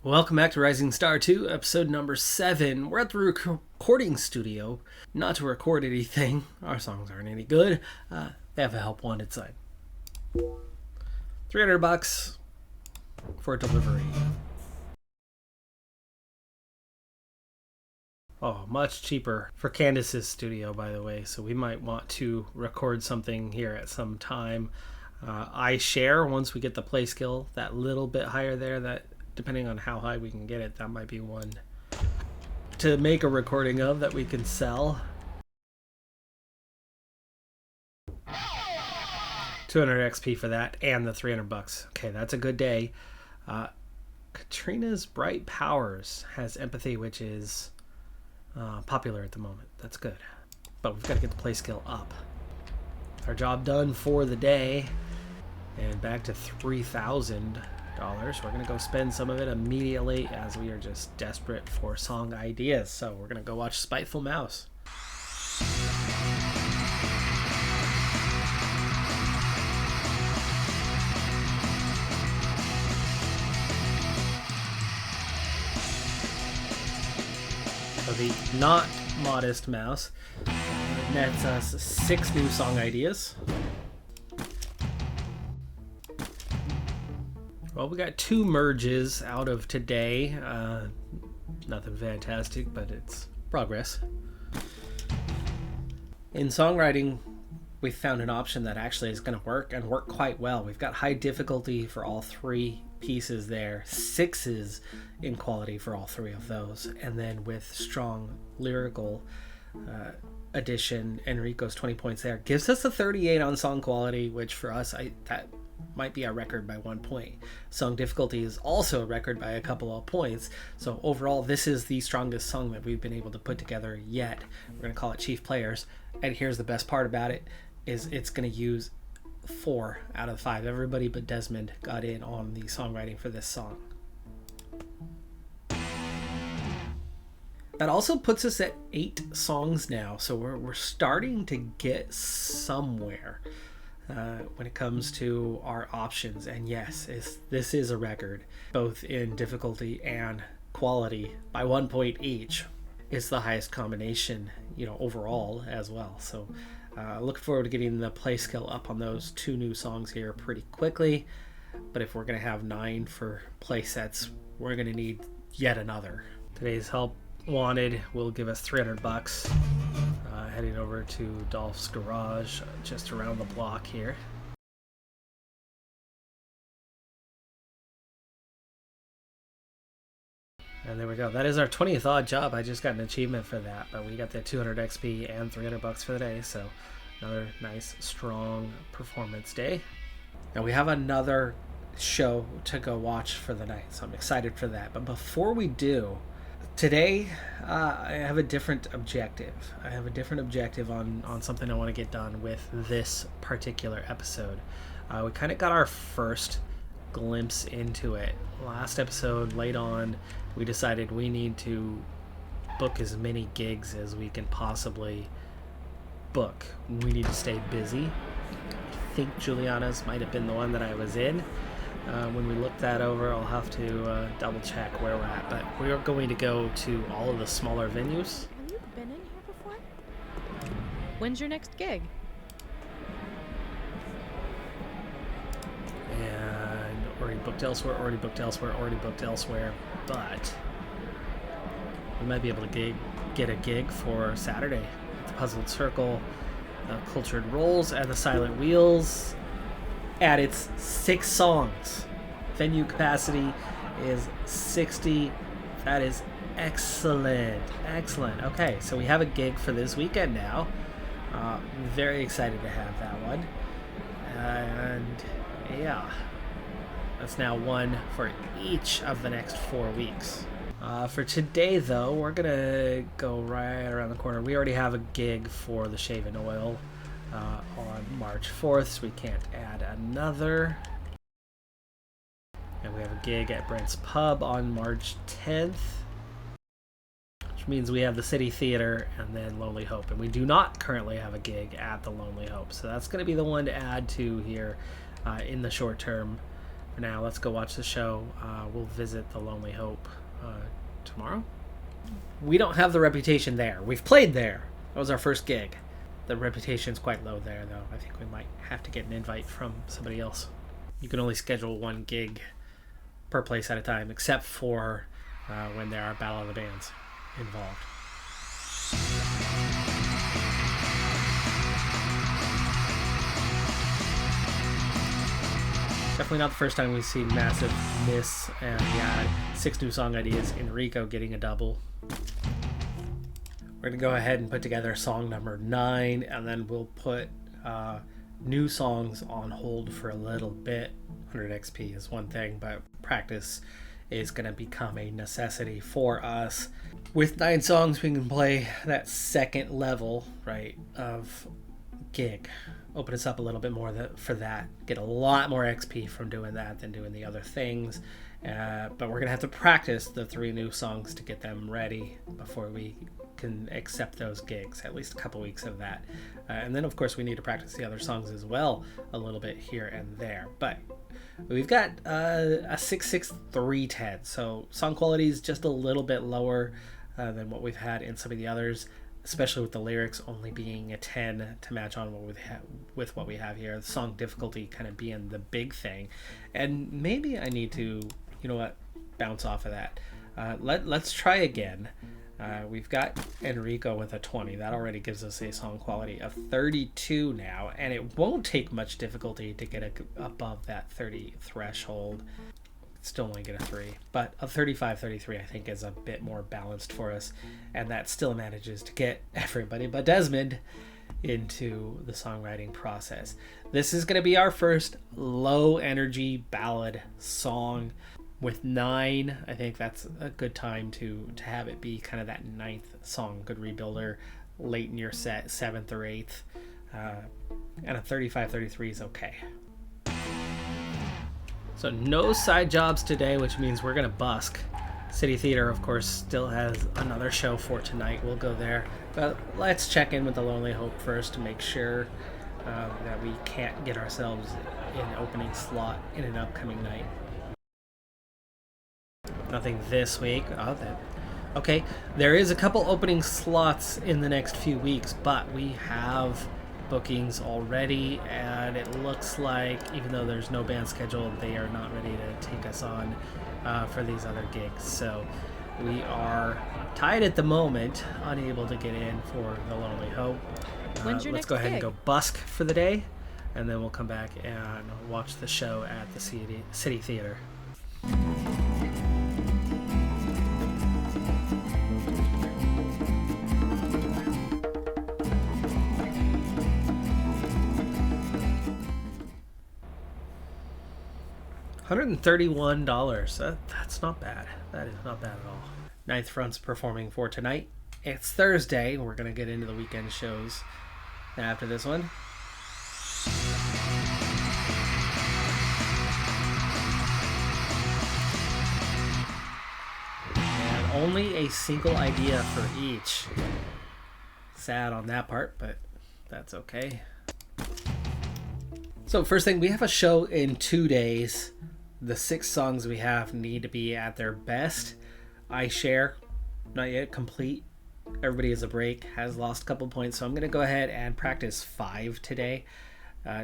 Welcome back to Rising Star 2, episode number 7. We're at the recording studio, not to record anything. Our songs aren't any good. They have a help wanted sign. $300 for delivery. Oh, much cheaper for Candace's studio, by the way. So we might want to record something here at some time. I share once we get the play skill that little bit higher there. That depending on how high we can get it, that might be one to make a recording of that we can sell. 200 XP for that and the $300. Okay, that's a good day. Katrina's Bright Powers has empathy, which is popular at the moment. That's good. But we've got to get the play skill up. Our job done for the day. And back to $3,000. We're going to go spend some of it immediately as we are just desperate for song ideas. So we're going to go watch Spiteful Mouse. So the not modest mouse nets us 6 new song ideas. Well, we got 2 merges out of today. Nothing fantastic, but it's progress. In songwriting, we found an option that actually is going to work and work quite well. We've got high difficulty for all 3 pieces there, 6s in quality for all 3 of those, and then with strong lyrical addition, Enrico's 20 points there gives us a 38 on song quality, which for us, that might be our record by 1 point. Song difficulty is also a record by a couple of points. So overall, this is the strongest song that we've been able to put together yet. We're going to call it Chief Players. And here's the best part about it, is it's going to use 4 out of 5. Everybody but Desmond got in on the songwriting for this song. That also puts us at 8 songs now. So we're starting to get somewhere. When it comes to our options, and yes, this is a record both in difficulty and quality by 1 point each. It's the highest combination, overall as well. So looking forward to getting the play skill up on those 2 new songs here pretty quickly. But if we're going to have 9 for play sets, we're going to need yet another. Today's help wanted will give us $300. Heading over to Dolph's garage, just around the block here. And there we go. That is our 20th odd job. I just got an achievement for that, but we got the 200 XP and $300 for the day. So another nice, strong performance day. And we have another show to go watch for the night, so I'm excited for that. But before we do, today, I have a different objective. I have a different objective on something I want to get done with this particular episode. We kind of got our first glimpse into it. Last episode, late on, we decided we need to book as many gigs as we can possibly book. We need to stay busy. I think Juliana's might have been the one that I was in. When we look that over, I'll have to double check where we're at, but we are going to go to all of the smaller venues. Have you been in here before? When's your next gig? And already booked elsewhere, but we might be able to get a gig for Saturday. The Puzzled Circle, the Cultured Rolls, and the Silent Wheels. At its 6 songs. Venue capacity is 60. That is excellent. Excellent. Okay, so we have a gig for this weekend now. Very excited to have that one. And yeah, that's now 1 for each of the next 4 weeks. For today, though, we're going to go right around the corner. We already have a gig for the Shave and Oil on March 4th, so we can't add another. And we have a gig at Brent's Pub on March 10th, which means we have the City Theater and then Lonely Hope. And we do not currently have a gig at the Lonely Hope, so that's going to be the one to add to here in the short term. For now, let's go watch the show. We'll visit the Lonely Hope tomorrow. We don't have the reputation there. We've played there. That was our first gig. The reputation's quite low there, though. I think we might have to get an invite from somebody else. You can only schedule one gig per place at a time, except for when there are Battle of the Bands involved. Definitely not the first time we've seen massive miss, and yeah, 6 new song ideas. Enrico getting a double. We're gonna go ahead and put together song number 9, and then we'll put new songs on hold for a little bit. 100 XP is one thing, but practice is gonna become a necessity for us. With 9 songs, we can play that second level, right, of gig. Open us up a little bit more for that. Get a lot more XP from doing that than doing the other things. But we're going to have to practice the 3 new songs to get them ready before we can accept those gigs. At least a couple weeks of that. And then, of course, we need to practice the other songs as well a little bit here and there. But we've got a 6.6.310. So song quality is just a little bit lower than what we've had in some of the others, especially with the lyrics only being a 10 to match on with what we have here. The song difficulty kind of being the big thing. And maybe I need to, you know what, bounce off of that. Let's try again. We've got Enrico with a 20. That already gives us a song quality of 32 now, and it won't take much difficulty to get above that 30 threshold. Still only get a 3, but a 35-33 I think is a bit more balanced for us, and that still manages to get everybody but Desmond into the songwriting process. This is going to be our first low energy ballad song. With 9, I think that's a good time to have it be kind of that 9th song, good rebuilder late in your set, 7th or 8th, and a 35-33 is okay. So no side jobs today, which means we're going to busk. City Theater, of course, still has another show for tonight. We'll go there. But let's check in with the Lonely Hope first to make sure that we can't get ourselves an opening slot in an upcoming night. Nothing this week. Okay, there is a couple opening slots in the next few weeks, but we have bookings already, and it looks like even though there's no band scheduled, they are not ready to take us on for these other gigs. So we are tied at the moment, unable to get in for the Lonely Hope. Let's go ahead and go busk for the day, and then we'll come back and watch the show at the City Theater. $131. That's not bad. That is not bad at all. Ninth Front's performing for tonight. It's Thursday. We're going to get into the weekend shows after this one. And only a single idea for each. Sad on that part, but that's okay. So first thing, we have a show in 2 days. The 6 songs we have need to be at their best. I share, not yet complete. Everybody has a break, has lost a couple points, so I'm going to go ahead and practice 5 today.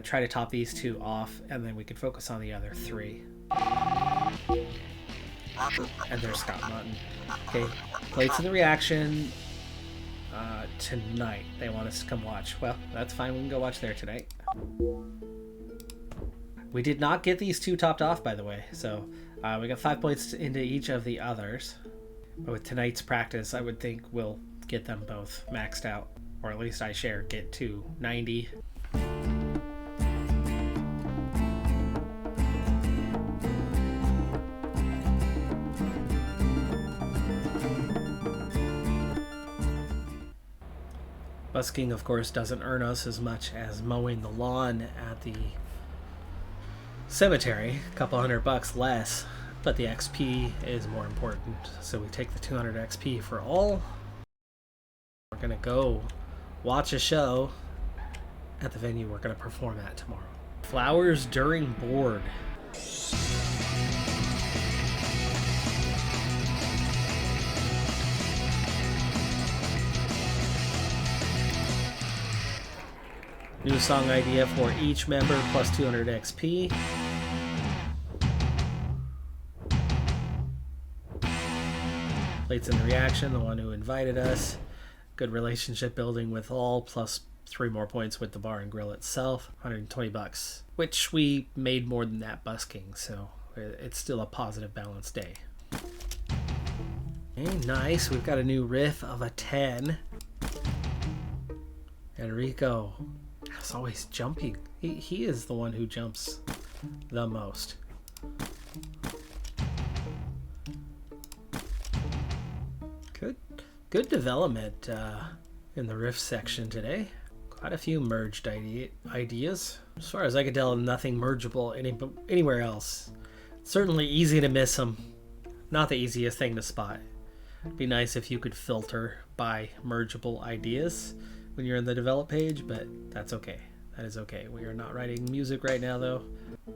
Try to top these 2 off, and then we can focus on the other 3. And there's Scott Mutton. Okay, plates in the reaction tonight. They want us to come watch. Well, that's fine. We can go watch there tonight. We did not get these 2 topped off, by the way, so we got 5 points into each of the others. But with tonight's practice, I would think we'll get them both maxed out, or at least I share get to 90. Busking, of course, doesn't earn us as much as mowing the lawn at the cemetery. A couple $100 less, but the XP is more important. So we take the 200 XP for all. We're gonna go watch a show at the venue we're gonna perform at tomorrow. Flowers during board. New song idea for each member plus 200 XP. Plates in the reaction, the one who invited us. Good relationship building with all, plus 3 more points with the bar and grill itself. $120, which we made more than that busking, so it's still a positive balanced day. Okay, nice. We've got a new riff of a 10. Enrico is always jumping. He is the one who jumps the most. Good development in the riff section today. Quite a few merged ideas. As far as I could tell, nothing mergeable anywhere else. Certainly easy to miss them. Not the easiest thing to spot. It'd be nice if you could filter by mergeable ideas when you're in the develop page, but that's okay. That is okay. We are not writing music right now though.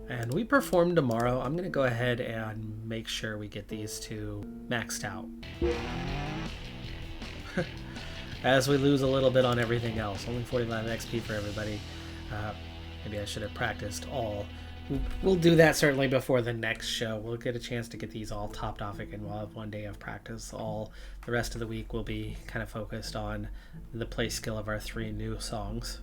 And we perform tomorrow. I'm gonna go ahead and make sure we get these two maxed out. As we lose a little bit on everything else. Only 45 XP for everybody. Maybe I should have practiced all. We'll do that certainly before the next show. We'll get a chance to get these all topped off again. We'll have one day of practice. All the rest of the week will be kind of focused on the play skill of our 3 new songs.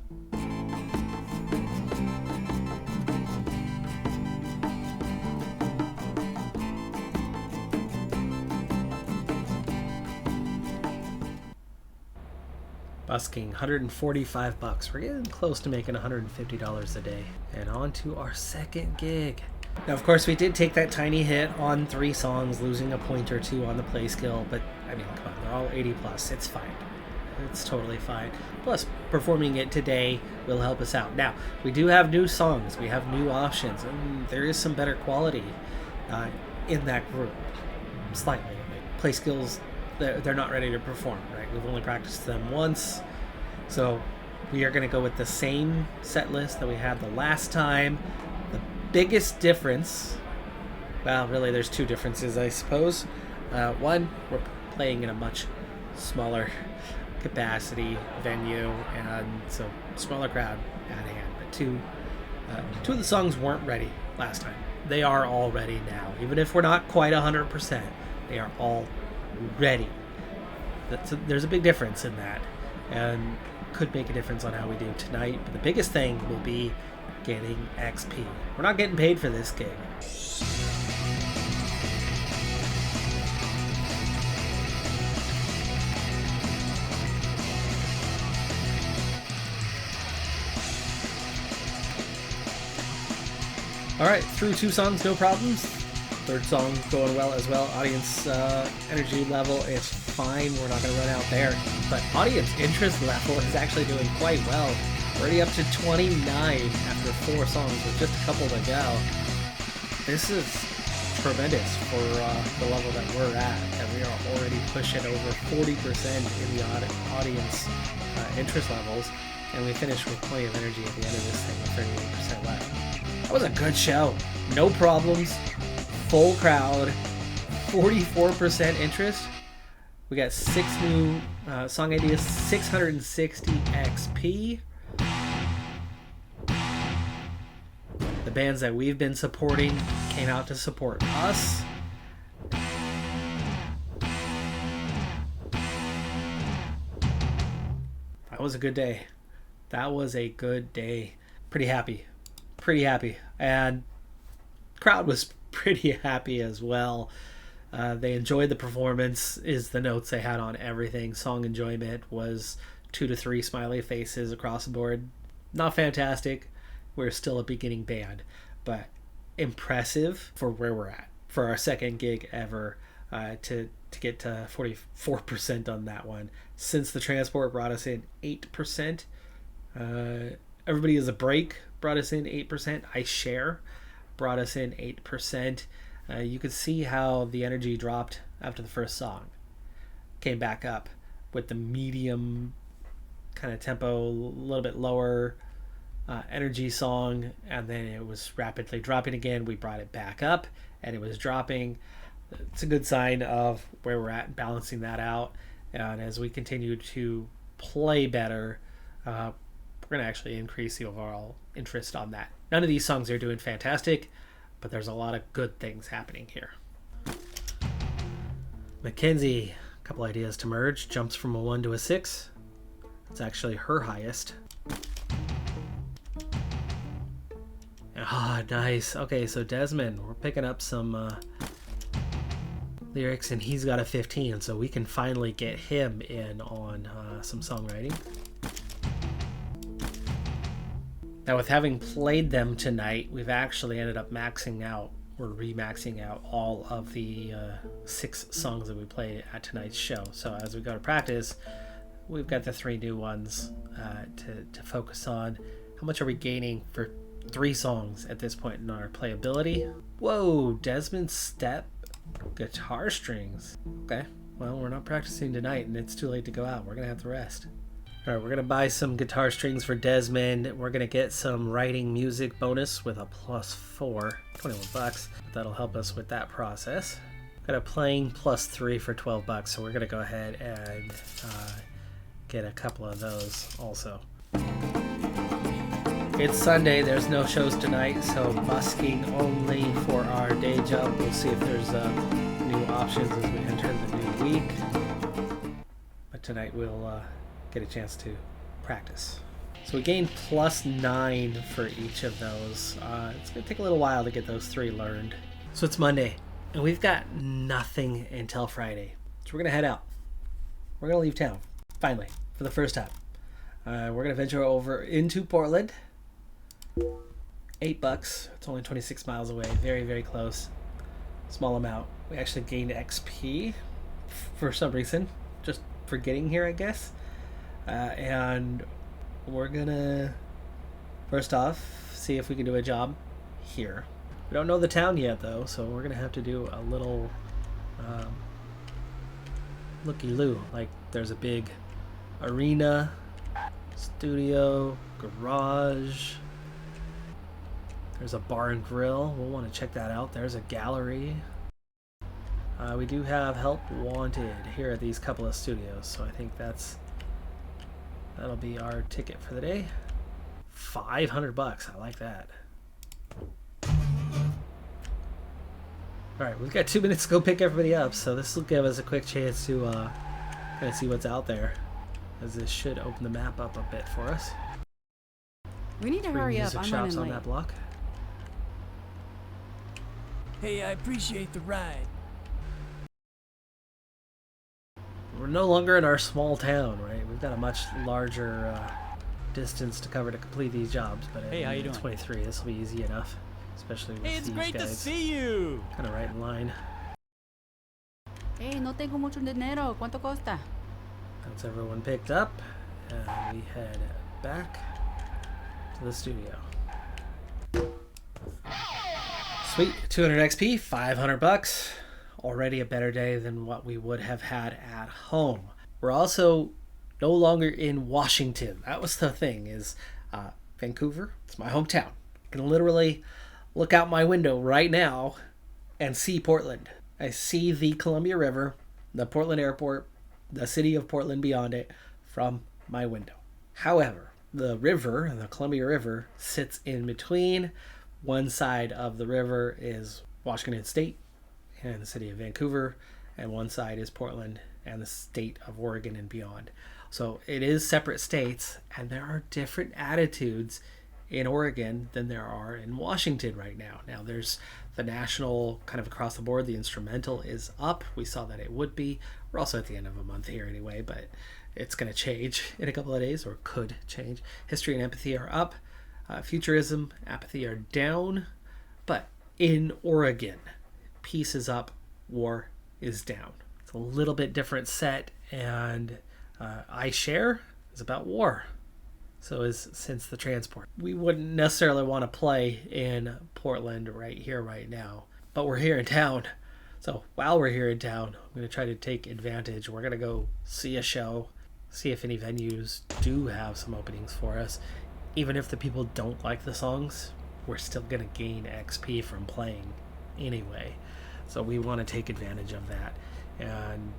Busking, $145. We're getting close to making $150 a day. And on to our second gig. Now, of course, we did take that tiny hit on 3 songs, losing a point or 2 on the play skill, but I mean, come on, they're all 80 plus. It's fine. It's totally fine. Plus, performing it today will help us out. Now, we do have new songs. We have new options, and there is some better quality in that group. Slightly. Play skills, they're not ready to perform, right? We've only practiced them once, so we are going to go with the same set list that we had the last time. The biggest difference, well, really there's 2 differences, I suppose. One, we're playing in a much smaller capacity venue, and so smaller crowd at hand. But 2 of the songs weren't ready last time. They are all ready now. Even if we're not quite 100%, they are all ready. There's a big difference in that, and could make a difference on how we do tonight. But the biggest thing will be getting XP. We're not getting paid for this gig. Alright, through 2 songs, no problems. 3rd song going well as well. Audience energy level is fine. We're not going to run out there. But audience interest level is actually doing quite well. Already up to 29 after 4 songs with just a couple to go. This is tremendous for the level that we're at. And we are already pushing over 40% in the audience interest levels. And we finished with plenty of energy at the end of this thing with 38% left. That was a good show. No problems. Full crowd, 44% interest. We got 6 new song ideas, 660 XP. The bands that we've been supporting came out to support us. That was a good day. That was a good day. Pretty happy. And crowd was pretty happy as well. They enjoyed the performance, is the notes they had on everything. Song enjoyment was 2 to 3 smiley faces across the board. Not fantastic. We're still a beginning band, but impressive for where we're at. For our second gig ever, to get to 44% on that one. Since the transport brought us in 8%. Everybody is a break brought us in 8%. I share brought us in 8%. You could see how the energy dropped after the first song. Came back up with the medium kind of tempo, a little bit lower energy song, and then it was rapidly dropping again. We brought it back up, and it was dropping. It's a good sign of where we're at, balancing that out. And as we continue to play better, we're we're going to actually increase the overall interest on that. None of these songs are doing fantastic, but there's a lot of good things happening here. Mackenzie, a couple ideas to merge. Jumps from a 1 to a 6. It's actually her highest. Ah, nice. Okay, so Desmond, we're picking up some lyrics, and he's got a 15, so we can finally get him in on some songwriting. Now, with having played them tonight, we've actually ended up maxing out, or remaxing out, all of the 6 songs that we played at tonight's show. So as we go to practice, we've got the 3 new ones to focus on. How much are we gaining for 3 songs at this point in our playability? Whoa, Desmond Step guitar strings. Okay, well, we're not practicing tonight, and it's too late to go out. We're gonna have to rest. All right, we're gonna buy some guitar strings for Desmond. We're gonna get some writing music bonus with a +4, 21 bucks. That'll help us with that process. Got a playing +3 for 12 bucks, so we're gonna go ahead and get a couple of those also. It's Sunday, there's no shows tonight, so busking only for our day job. We'll see if there's new options as we enter the new week. But tonight we'll get a chance to practice. So we gained +9 for each of those. It's going to take a little while to get those 3 learned. So it's Monday, and we've got nothing until Friday. So we're going to head out. We're going to leave town, finally, for the first time. We're going to venture over into Portland. $8. It's only 26 miles away. Very, very close. Small amount. We actually gained XP for some reason. Just for getting here, I guess. And we're gonna, first off, see if we can do a job here. We don't know the town yet, though, so we're gonna have to do a little looky-loo. Like, there's a big arena, studio, garage. There's a bar and grill. We'll want to check that out. There's a gallery. We do have help wanted here at these couple of studios, so I think that'll be our ticket for the day. 500 bucks. I like that. Alright, we've got 2 minutes to go pick everybody up, so this will give us a quick chance to kind of see what's out there, as this should open the map up a bit for us. We need to hurry up. I'm running on late. that block. Hey, I appreciate the ride. We're no longer in our small town, right? We've got a much larger distance to cover to complete these jobs, but Hey, how you doing? 23, this will be easy enough, especially with Hey, it's these great guys to see you. kind of right in line. Hey, no tengo mucho dinero. ¿Cuánto costa? That's everyone picked up, and we head back to the studio. Sweet, 200 XP, 500 bucks. Already a better day than what we would have had at home. We're also no longer in Washington. That was the thing, is Vancouver, it's my hometown. I can literally look out my window right now and see Portland. I see the Columbia River, the Portland Airport, the city of Portland beyond it from my window. However, the river, the Columbia River, sits in between. One side of the river is Washington State and the city of Vancouver, and one side is Portland and the state of Oregon and beyond. So it is separate states, and there are different attitudes in Oregon than there are in Washington right now. Now there's the national, kind of across the board, the instrumental is up. We saw that it would be. We're also at the end of a month here anyway, but it's going to change in a couple of days, or could change. History and empathy are up. Futurism, apathy are down. But in Oregon, peace is up, war is down. It's a little bit different set, and I Share is about war. So is Since the Transport. We wouldn't necessarily want to play in Portland right here, right now, but we're here in town. So while we're here in town, I'm going to try to take advantage. We're going to go see a show, see if any venues do have some openings for us. Even if the people don't like the songs, we're still going to gain XP from playing anyway. So we want to take advantage of that. And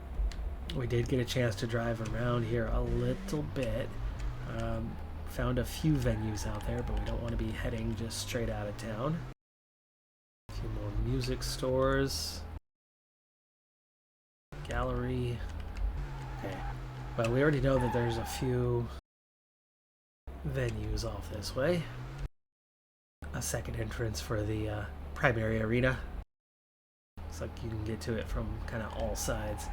we did get a chance to drive around here a little bit. Found a few venues out there, but we don't want to be heading just straight out of town. A few more music stores. Gallery. Okay. Well, we already know that there's a few venues off this way. A second entrance for the primary arena. Looks like you can get to it from kind of all sides.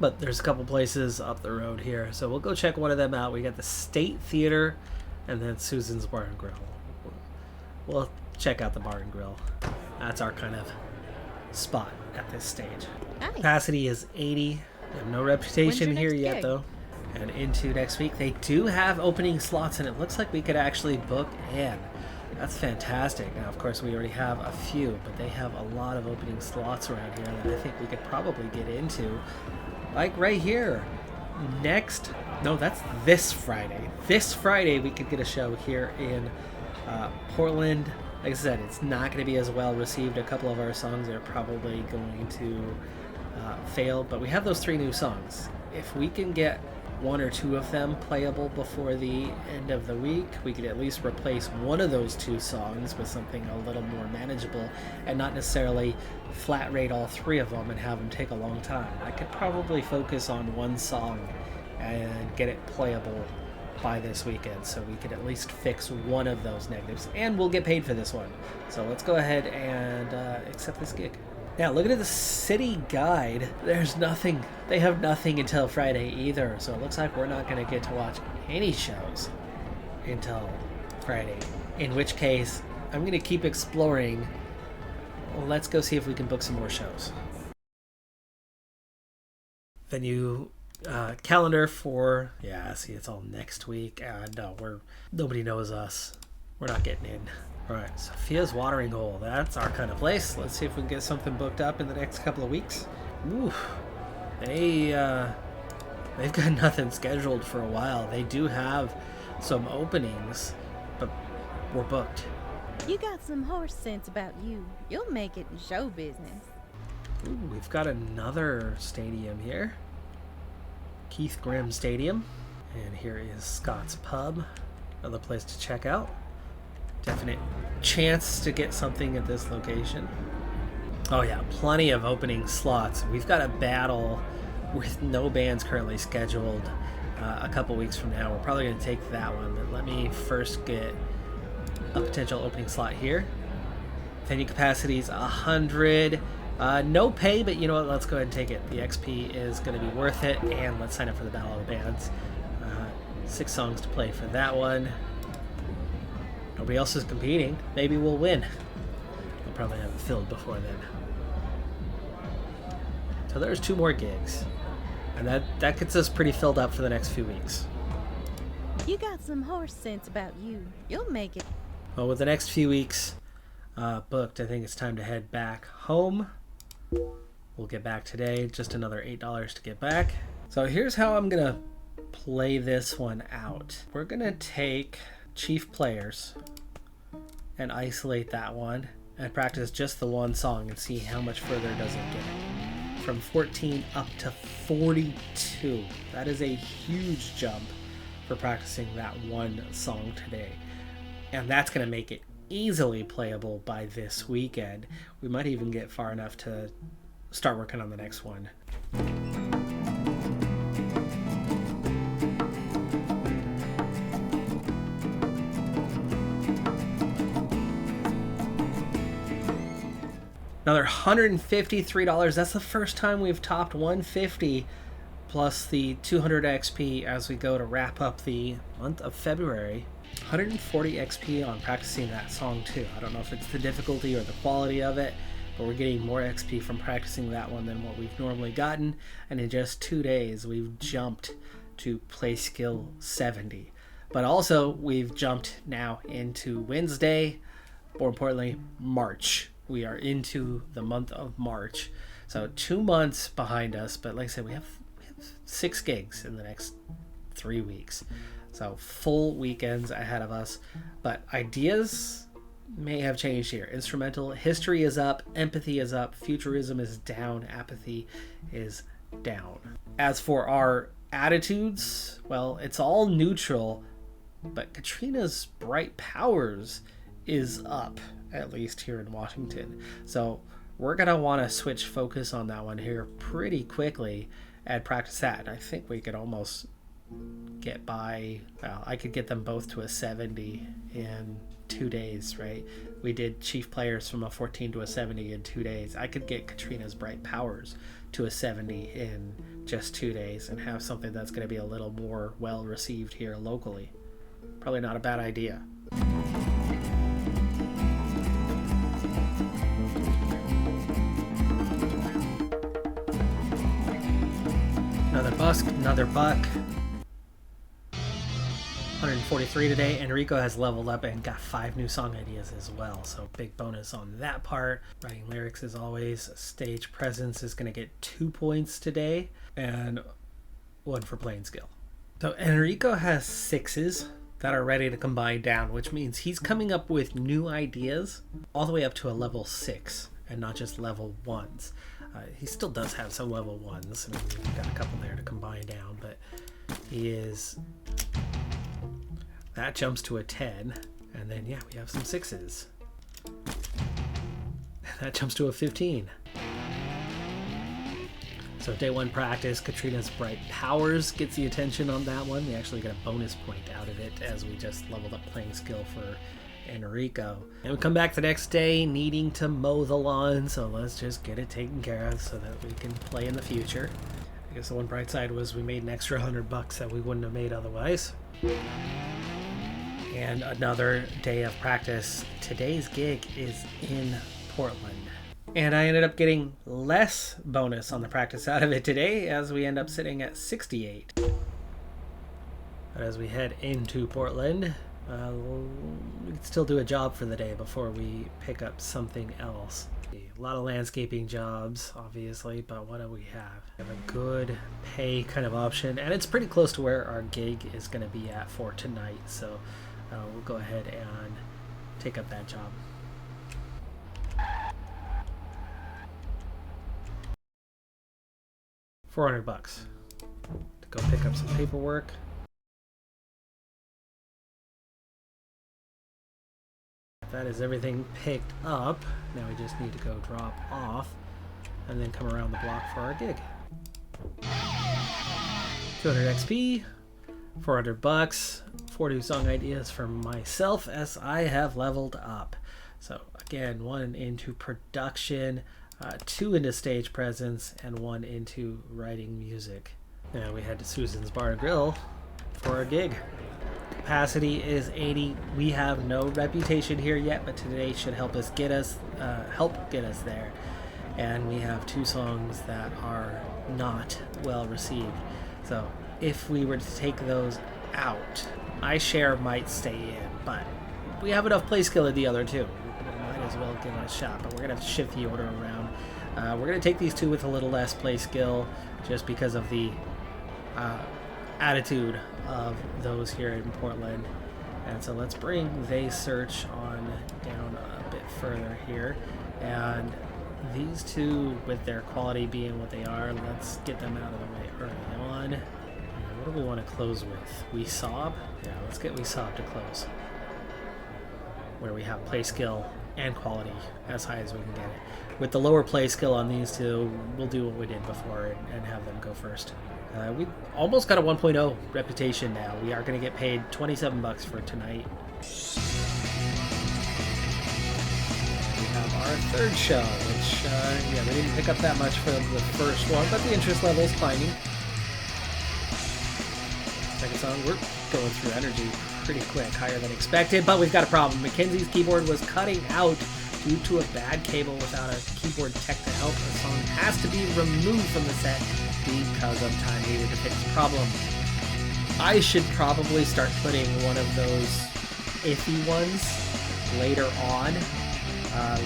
But there's a couple places up the road here, so we'll go check one of them out. We got the State Theater and then Susan's Bar and Grill. We'll check out the Bar and Grill. That's our kind of spot at this stage. Nice. Capacity is 80. We have no reputation here yet, gig? though. And into next week, they do have opening slots, and it looks like we could actually book Anne. That's fantastic. Now, of course, we already have a few, but they have a lot of opening slots around here that I think we could probably get into. Like right here. That's this Friday. This Friday, we could get a show here in Portland. Like I said, it's not going to be as well received. A couple of our songs are probably going to fail, but we have those 3 new songs. If we can get 1 or 2 of them playable before the end of the week, we could at least replace one of those 2 songs with something a little more manageable and not necessarily flat rate all 3 of them and have them take a long time. I could probably focus on 1 song and get it playable by this weekend, so we could at least fix one of those negatives, and we'll get paid for this one. So let's go ahead and accept this gig. Now, looking at the city guide, there's nothing. They have nothing until Friday either, so it looks like we're not going to get to watch any shows until Friday, in which case I'm going to keep exploring. Well, let's go see if we can book some more shows. Venue calendar for, see, it's all next week. No, nobody knows us. We're not getting in. Alright, Sophia's Watering Hole. That's our kind of place. Let's see if we can get something booked up in the next couple of weeks. Ooh, they've got nothing scheduled for a while. They do have some openings, but we're booked. You got some horse sense about you. You'll make it in show business. Ooh, we've got another stadium here. Keith Grimm Stadium. And here is Scott's Pub. Another place to check out. Definite chance to get something at this location. Oh yeah, plenty of opening slots. We've got a battle with no bands currently scheduled a couple weeks from now. We're probably going to take that one, but let me first get a potential opening slot here. Venue capacity is 100. No pay, but you know what? Let's go ahead and take it. The XP is going to be worth it, and let's sign up for the Battle of the Bands. 6 songs to play for that one. Nobody else is competing. Maybe we'll win. We'll probably have it filled before then. So there's 2 more gigs. And that gets us pretty filled up for the next few weeks. You got some horse sense about you. You'll make it. Well, with the next few weeks booked, I think it's time to head back home. We'll get back today. Just another $8 to get back. So here's how I'm going to play this one out. We're going to take Chief Players and isolate that one and practice just the one song and see how much further does it get. From 14 up to 42. That is a huge jump for practicing that one song today. And that's going to make it easily playable by this weekend. We might even get far enough to start working on the next one. Another $153. That's the first time we've topped 150 plus the 200 XP as we go to wrap up the month of February. 140 XP on practicing that song too. I don't know if it's the difficulty or the quality of it, but we're getting more XP from practicing that one than what we've normally gotten. And in just 2 days, we've jumped to play skill 70. But also, we've jumped now into Wednesday, more importantly, March. We are into the month of March. So 2 months behind us, but like I said, we have 6 gigs in the next 3 weeks. So full weekends ahead of us. But ideas may have changed here. Instrumental history is up, empathy is up, futurism is down, apathy is down. As for our attitudes, well, it's all neutral, but Katrina's Bright Powers is up, at least here in Washington. So we're going to want to switch focus on that one here pretty quickly and practice that. And I think we could almost get by, well, I could get them both to a 70 in 2 days, right? We did Chief Players from a 14 to a 70 in 2 days. I could get Katrina's Bright Powers to a 70 in just 2 days and have something that's going to be a little more well received here locally. Probably not a bad idea. Another busk, another buck. 143 today. Enrico has leveled up and got 5 new song ideas as well, so big bonus on that part. Writing lyrics as always. Stage presence is going to get 2 points today and 1 for playing skill. So Enrico has 6s that are ready to combine down, which means he's coming up with new ideas all the way up to a level 6 and not just level 1s. He still does have some level 1s. I mean, we've got a couple there to combine down, but he is... That jumps to a 10, and then yeah, we have some 6s. That jumps to a 15. So day 1 practice, Katrina's Bright Powers gets the attention on that one. We actually get a bonus point out of it as we just leveled up playing skill for Enrico. And we come back the next day needing to mow the lawn, so let's just get it taken care of so that we can play in the future. I guess the one bright side was we made an extra $100 that we wouldn't have made otherwise. And another day of practice. Today's gig is in Portland. And I ended up getting less bonus on the practice out of it today as we end up sitting at 68. But as we head into Portland, we can still do a job for the day before we pick up something else. A lot of landscaping jobs, obviously, but what do we have? We have a good pay kind of option, and it's pretty close to where our gig is going to be at for tonight, so we'll go ahead and take up that job. $400 to go pick up some paperwork. That is everything picked up. Now we just need to go drop off and then come around the block for our gig. 200 XP, $400, 4 new song ideas for myself as I have leveled up. So again, 1 into production, 2 into stage presence, and 1 into writing music. Now we head to Susan's Bar and Grill for our gig. Capacity is 80. We have no reputation here yet, but today should help get us there. And we have 2 songs that are not well received. So if we were to take those out, my share might stay in, but we have enough play skill in the other 2. We might as well give it a shot, but we're gonna have to shift the order around. We're gonna take these 2 with a little less play skill just because of the attitude of those here in Portland. And so let's bring They Search on down a bit further here, and these 2 with their quality being what they are, let's get them out of the way early on. And what do we want to close with? We Sob? Yeah, let's get We Sob to close, where we have play skill and quality as high as we can get it. With the lower play skill on these 2, we'll do what we did before and have them go first. We almost got a 1.0 reputation now. We are going to get paid $27 for tonight. We have our 3rd show, which, yeah, we didn't pick up that much for the first one, but the interest level is climbing. Second song, we're going through energy pretty quick, higher than expected, but we've got a problem. Mackenzie's keyboard was cutting out due to a bad cable without a keyboard tech to help. The song has to be removed from the set because of time needed to fix the problem. I should probably start putting one of those iffy ones later on.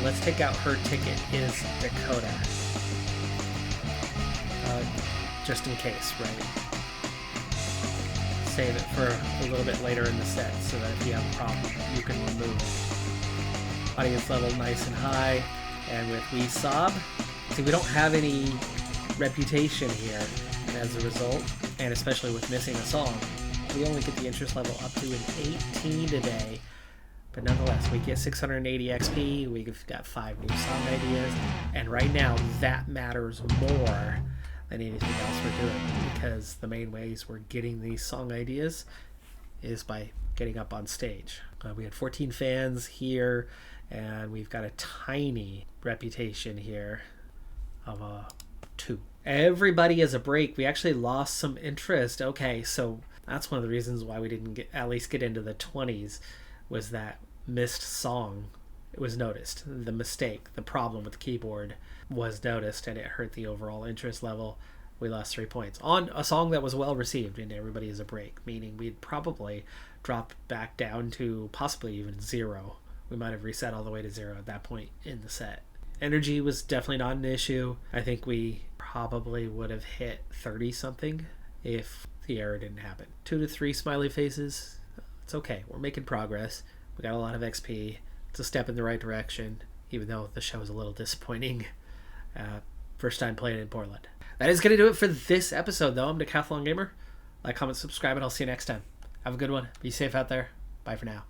Let's take out Her Ticket is Dakota. Just in case, right? Save it for a little bit later in the set so that if you have a problem, you can remove it. Audience level nice and high. And with We Sob, see, we don't have any reputation here, and as a result, and especially with missing a song, We only get the interest level up to an 18 today. But nonetheless, we get 680 XP, we've got 5 new song ideas, and right now that matters more than anything else we're doing, because the main ways we're getting these song ideas is by getting up on stage. We had 14 fans here, and we've got a tiny reputation here of 2. Everybody has a break. We actually lost some interest. Okay, so that's one of the reasons why we didn't at least get into the 20s, was that missed song. It was noticed. The mistake, the problem with the keyboard was noticed, and it hurt the overall interest level. We lost 3 points on a song that was well received, and everybody has a break, meaning we'd probably dropped back down to possibly even 0. We might have reset all the way to 0 at that point in the set. Energy was definitely not an issue. I think we probably would have hit 30 something if the error didn't happen. 2 to 3 smiley faces. It's okay. We're making progress. We got a lot of XP. It's a step in the right direction, even though the show is a little disappointing. First time playing in Portland. That is going to do it for this episode, though. I'm Decathlon Gamer. Like, comment, subscribe, and I'll see you next time. Have a good one. Be safe out there. Bye for now.